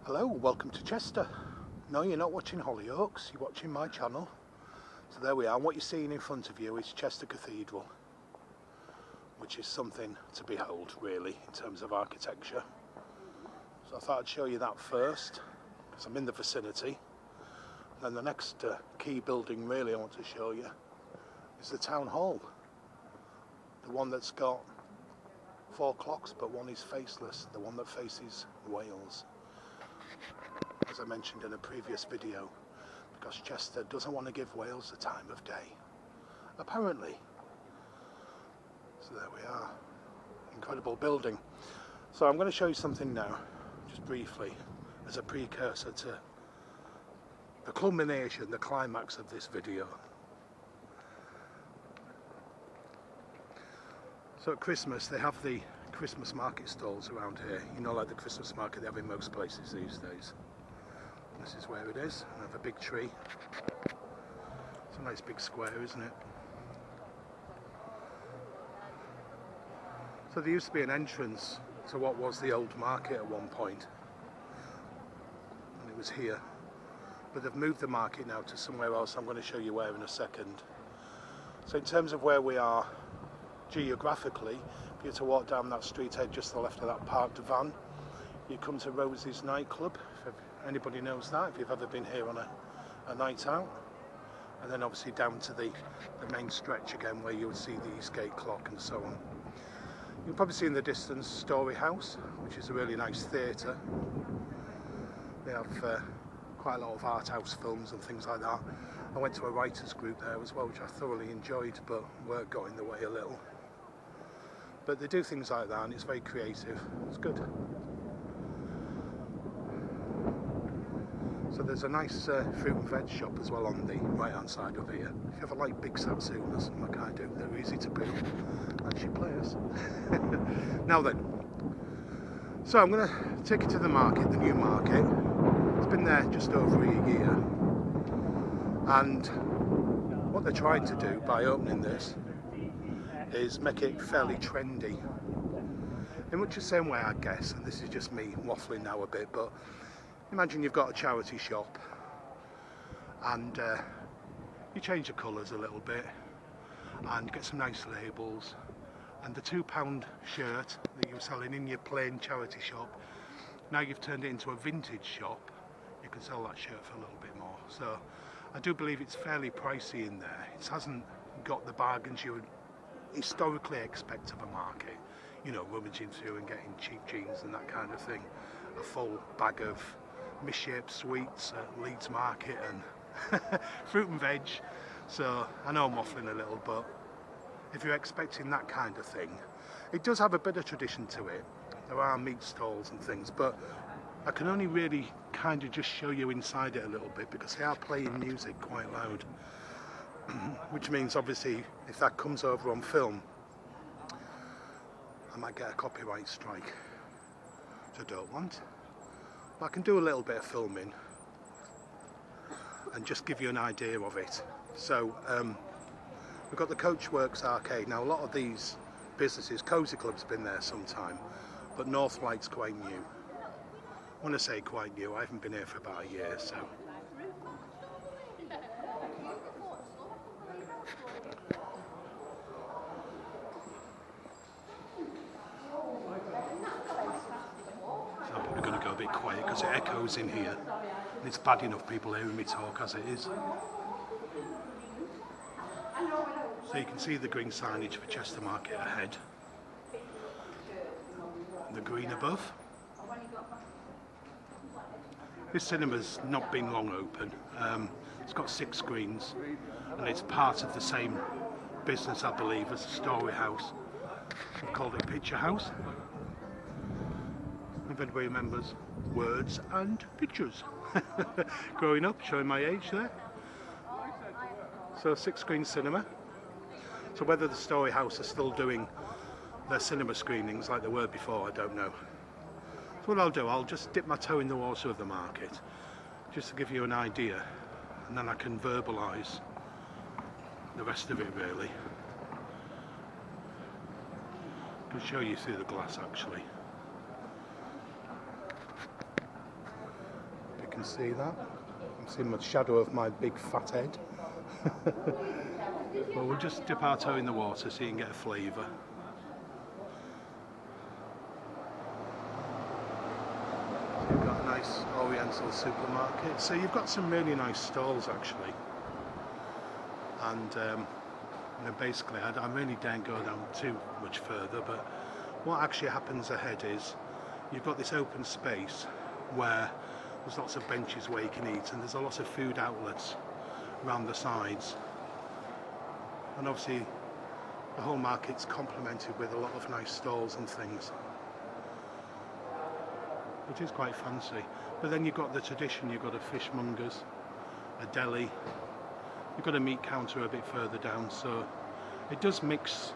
Hello, welcome to Chester. No, you're not watching Hollyoaks, you're watching my channel. So there we are, and what you're seeing in front of you is Chester Cathedral, which is something to behold really in terms of architecture. So I thought I'd show you that first, because I'm in the vicinity. Then the next key building really I want to show you is the Town Hall. The one that's got 4 clocks, but one is faceless, the one that faces Wales. As I mentioned in a previous video, because Chester doesn't want to give Wales the time of day, apparently. So there we are, incredible building. So I'm going to show you something now, just briefly, as a precursor to the culmination, the climax of this video. So at Christmas they have the Christmas market stalls around here, you know, like the Christmas market they have in most places these days. This is where it is. I have a big tree. It's a nice big square, isn't it? So there used to be an entrance to what was the old market at one point, and it was here. But they've moved the market now to somewhere else. I'm going to show you where in a second. So in terms of where we are geographically, if you were to walk down that street head just to the left of that parked van, you come to Rosie's nightclub, if anybody knows that, if you've ever been here on a night out. And then obviously down to the main stretch again, where you would see the Eastgate clock and so on. You'll probably see in the distance Story House, which is a really nice theatre. They have quite a lot of art house films and things like that. I went to a writers group there as well, which I thoroughly enjoyed, but work got in the way a little. But they do things like that and it's very creative. It's good. So there's a nice fruit and veg shop as well on the right hand side of here. If you ever like big satsumas, like I do, they're easy to peel and she plays. Now then, so I'm going to take you to the market, the new market. It's been there just over a year, and what they're trying to do by opening this is make it fairly trendy. In much the same way, I guess, and this is just me waffling now a bit, but imagine you've got a charity shop and you change the colours a little bit and get some nice labels, and the £2 shirt that you were selling in your plain charity shop, now you've turned it into a vintage shop. You can sell that shirt for a little bit more. So I do believe it's fairly pricey in there. It hasn't got the bargains you would historically expect of a market, you know, rummaging through and getting cheap jeans and that kind of thing. A full bag of misshaped sweets at Leeds Market and fruit and veg. So I know I'm waffling a little, but if you're expecting that kind of thing, it does have a bit of tradition to it. There are meat stalls and things, but I can only really kind of just show you inside it a little bit because they are playing music quite loud. Which means obviously if that comes over on film, I might get a copyright strike, which I don't want. But I can do a little bit of filming and just give you an idea of it. So we've got the Coachworks Arcade. Now a lot of these businesses, Cozy Club's been there some time, but Northlight's quite new. When I say quite new, I haven't been here for about a year, so. I'm probably going to go a bit quiet because it echoes in here. And it's bad enough people hearing me talk as it is. So you can see the green signage for Chester Market ahead. The green above. This cinema's not been long open. It's got 6 screens and it's part of the same business, I believe, as the Story House. We've called it Picture House. If anybody remembers Words and Pictures. Growing up, showing my age there. So 6 screen cinema. So whether the Story House are still doing their cinema screenings like they were before, I don't know. So what I'll do, I'll just dip my toe in the water of the market, just to give you an idea, and then I can verbalise the rest of it really. I can show you through the glass actually. can see that. You can see the shadow of my big fat head. Well, we'll just dip our toe in the water so you can get a flavour. So you've got a nice Oriental supermarket. So you've got some really nice stalls actually. And you know, basically I really don't go down too much further, but what actually happens ahead is you've got this open space where there's lots of benches where you can eat, and there's a lot of food outlets around the sides, and obviously the whole market's complemented with a lot of nice stalls and things, which is quite fancy. But then you've got the tradition, you've got a fishmongers, a deli, you've got a meat counter a bit further down, so it does mix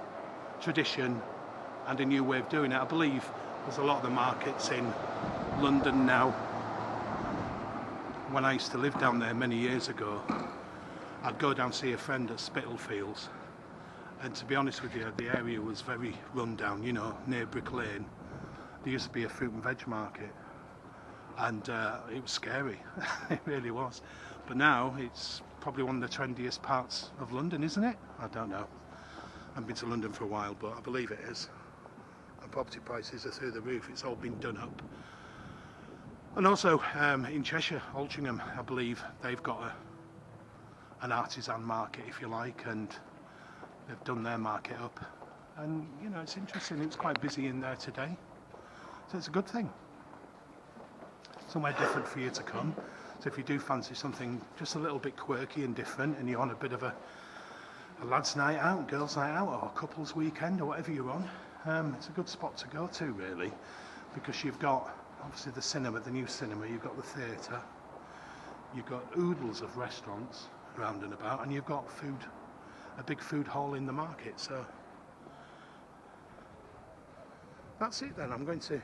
tradition and a new way of doing it. I believe there's a lot of the markets in London now. When I used to live down there many years ago, I'd go down to see a friend at Spitalfields, and to be honest with you, the area was very run down, you know, near Brick Lane. There used to be a fruit and veg market, and it was scary. It really was. But now it's probably one of the trendiest parts of London, isn't it? I don't know. I haven't been to London for a while, but I believe it is. And property prices are through the roof. It's all been done up. And also in Cheshire, Altrincham, I believe they've got an artisan market, if you like, and they've done their market up. And you know, it's interesting. It's quite busy in there today, so it's a good thing. Somewhere different for you to come. So if you do fancy something just a little bit quirky and different, and you're on a bit of a lad's night out, girls' night out, or a couple's weekend, or whatever you're on, it's a good spot to go to, really, because you've got obviously the cinema, the new cinema, you've got the theatre, you've got oodles of restaurants around and about, and you've got food, a big food hall in the market. So that's it then. I'm going to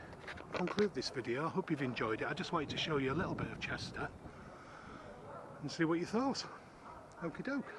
conclude this video. I hope you've enjoyed it. I just wanted to show you a little bit of Chester and see what you thought. Okie doke.